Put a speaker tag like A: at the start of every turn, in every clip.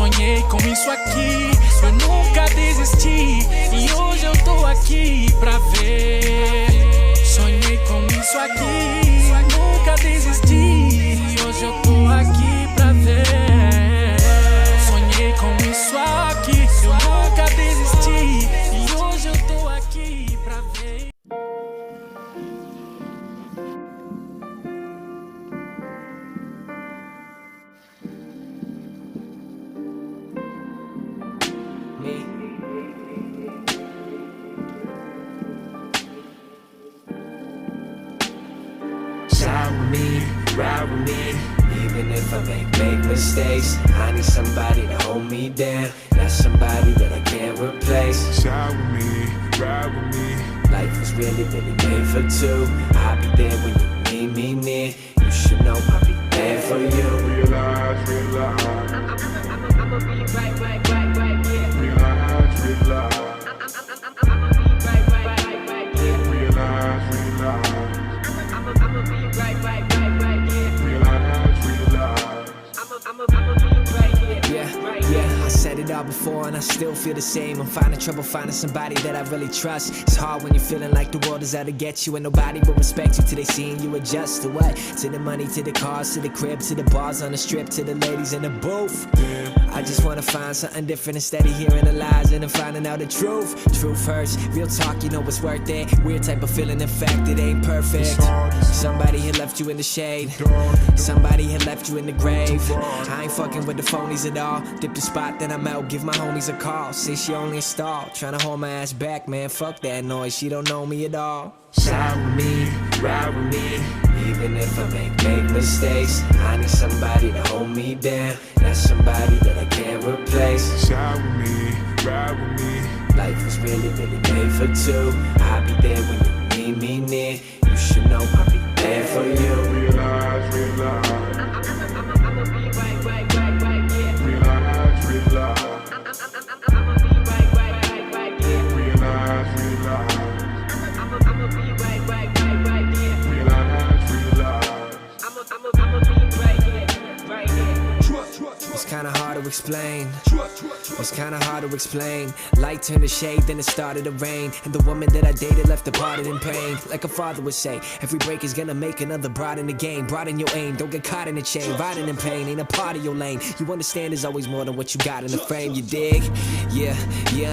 A: Sonhei com isso aqui, eu nunca desisti. E hoje eu tô aqui pra ver. Sonhei com isso aqui, eu nunca desisti. E hoje eu tô aqui pra ver. Sonhei com isso aqui, eu nunca desisti. E hoje eu tô aqui pra ver.
B: Ride with me, even if I make mistakes. I need somebody to hold me down, not somebody that I can't replace.
C: Shine with me, ride with me.
B: Life was really made for two. I'll be there when you need me near. You should know I'll be there for you.
C: Realize, realize.
D: I'ma be right, yeah.
C: Realize, realize.
D: I'ma be right, yeah.
C: Realize, realize.
D: I'ma be right, yeah.
C: Realize, realize.
D: I'ma be right here.
B: Yeah, I said it all before and I still feel the same. I'm finding trouble finding somebody that I really trust. It's hard when you're feeling like the world is out to get you and nobody will respect you till they seeing you adjust to what? To the money, to the cars, to the crib, to the bars on the strip, to the ladies in the booth. I just wanna find something different instead of hearing the lies and then finding out the truth. Truth hurts, real talk, you know it's worth it. Weird type of feeling, in fact, it ain't perfect. Somebody had left you in the shade. Somebody had left you in the grave. I ain't fucking with the phonies at all. Dip the spot, then I'm out, give my homies a call. Say she only a stall, tryna hold my ass back, man, fuck that noise, she don't know me at all. Shine with me, ride with me, even if I make mistakes. I need somebody to hold me down, not somebody that I can't replace.
C: Shine with me, ride with me.
B: Life was really made for two. I'll be there when you need me near. You should know I'll be there for you.
C: Realize, realize.
D: I'ma be right, yeah.
C: Realize, realize.
D: I'ma be right, yeah.
C: Realize, realize.
D: I'ma be right, yeah.
C: Realize, realize.
D: I'ma be right here.
B: It's kinda hard to explain. It's kinda hard to explain. Light turned to shade, then it started to rain. And the woman that I dated left departed in pain. Like a father would say, every break is gonna make another broad in the game. Broaden your aim, don't get caught in the chain. Riding in pain, ain't a part of your lane. You understand there's always more than what you got in the frame, you dig? Yeah,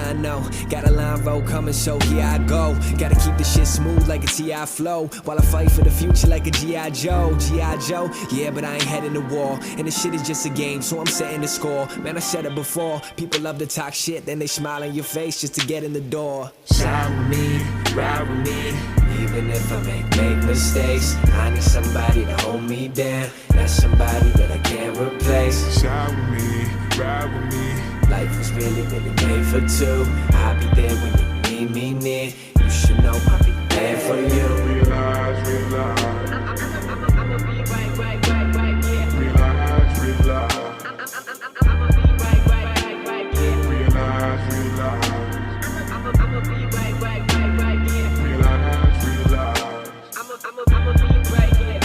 B: I know. Got a line road coming, so here I go. Gotta keep the shit smooth like a T.I. flow. While I fight for the future like a G.I. Joe. G.I. Joe? Yeah, but I ain't heading to war. And this shit is just a game, so I'm setting the score. Man, I said it before. People love to talk shit, then they smile in your face just to get in the door. Shine with me, ride with me, even if I make mistakes. I need somebody to hold me down, not somebody that I can't replace.
C: Shine with me, ride with me.
B: Life was really made for two. I'll be there when you need me near. You should know I'll be there for you.
C: Realize, realize.
D: I'ma be right, yeah.
C: Realize, realize.
D: I'ma be right, yeah.
C: Realize, realize.
D: I'ma be right, yeah.
C: Realize, realize.
D: I'ma be right here.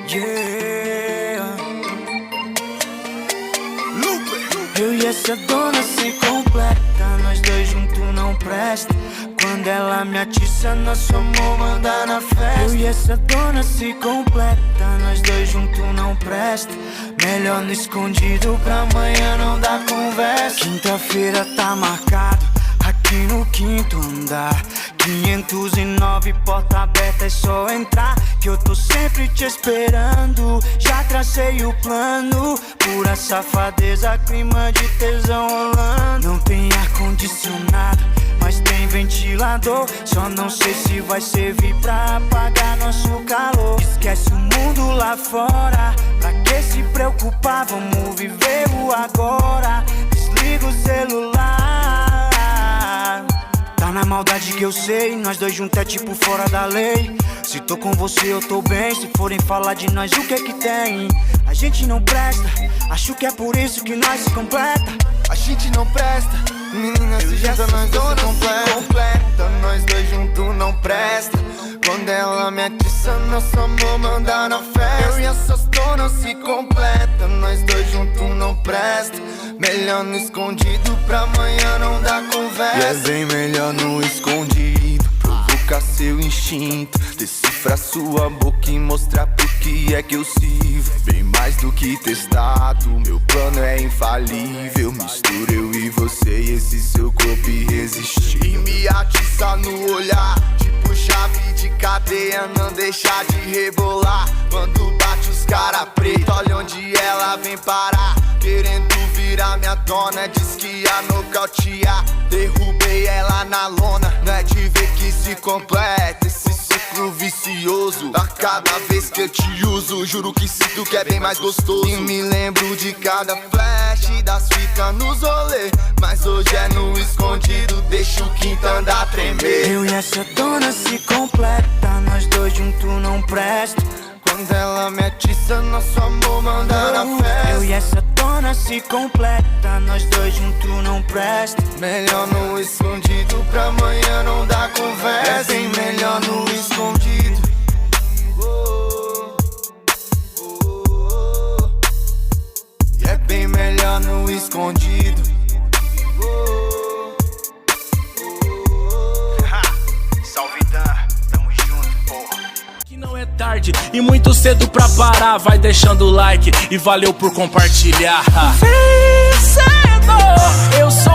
E: Yeah. Eu e essa dona se completa, nós dois juntos não presta. Quando ela me atiça, nosso amor manda na festa. Eu e essa dona se completa, nós dois juntos não presta. Melhor no escondido pra amanhã não dar conversa. Quinta-feira tá marcado, aqui no quinto andar. 509, porta aberta, é só entrar. Que eu tô sempre te esperando. Já tracei o plano, pura safadeza, clima de tesão rolando. Não tem ar-condicionado, mas tem ventilador. Só não sei se vai servir pra apagar nosso calor. Esquece o mundo lá fora, pra que se preocupar? Vamos viver o agora. Desliga o celular. Tá na maldade que eu sei, nós dois juntos é tipo fora da lei. Se tô com você eu tô bem, se forem falar de nós o que é que tem? A gente não presta, acho que é por isso que nós se completa.
F: A gente não presta,
E: Menina, se junta, nós dois se completa. Nós dois juntos não presta. Quando ela me atiça, nosso amor manda na festa. Eu e essas donas se completa. Nós dois juntos não presta. Melhor no escondido pra amanhã não dar conversa. E é bem melhor no escondido. Provocar seu instinto, decifrar sua boca e mostrar pro que é que eu sirvo. Bem mais do que testado, meu plano é infalível. Mistura eu e você e esse seu corpo irresistível. E me atiça no olhar, tipo chave de cadeia, não deixa de rebolar. Quando bate os cara preto, olha onde ela vem parar. Querendo virar minha dona, diz que ia nocautear. Derrubei ela na lona, não é de ver que se completa esse ciclo vicioso. A cada vez que eu te uso, juro que sinto que é bem mais gostoso. E me lembro de cada flash das fitas nos rolê. Mas hoje é no escondido, deixa o quinto andar tremer. Eu e essa dona se completa, nós dois juntos não presta. Quando ela me atiça, nosso amor manda na festa. Eu e essa dona se completa, nós dois juntos não presta. Melhor no escondido pra amanhã não dar conversa. É bem melhor no escondido. E é bem melhor no escondido. Salve Dan, tamo junto, porra.
A: Que não é tarde e muito cedo pra parar. Vai deixando o like e valeu por compartilhar. Vencedor, eu sou